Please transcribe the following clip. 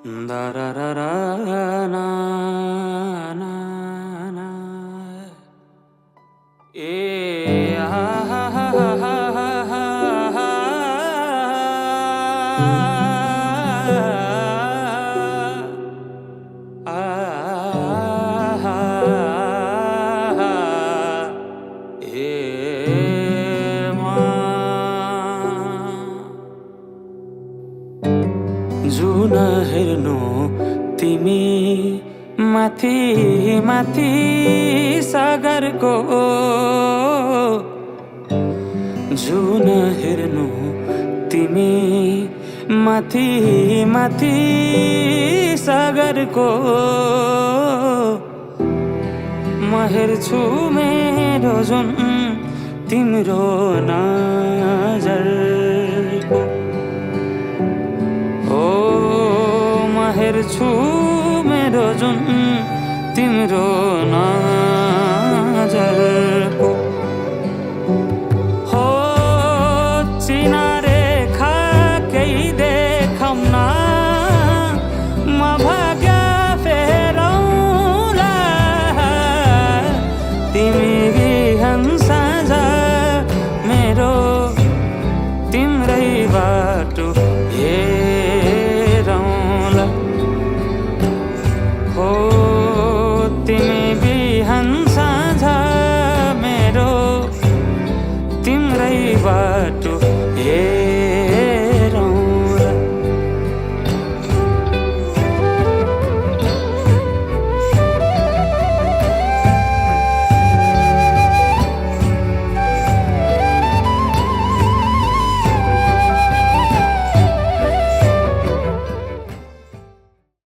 Da ra ra ra na na na ha ha ha ha ha ha जुन हेर्नु तिमी माथि माथि सागरको जुन हेर्नु तिमी माथि माथि सागरको म हेर्छु मेरो जुन तिम्रो नजरको हेर्छु मेरो जुन तिम्रो नजरको हो चिनारेखा केही देखाउन म भाग्य फेरौँला तिमी बिहान साँझ मेरो तिम्रै बाटो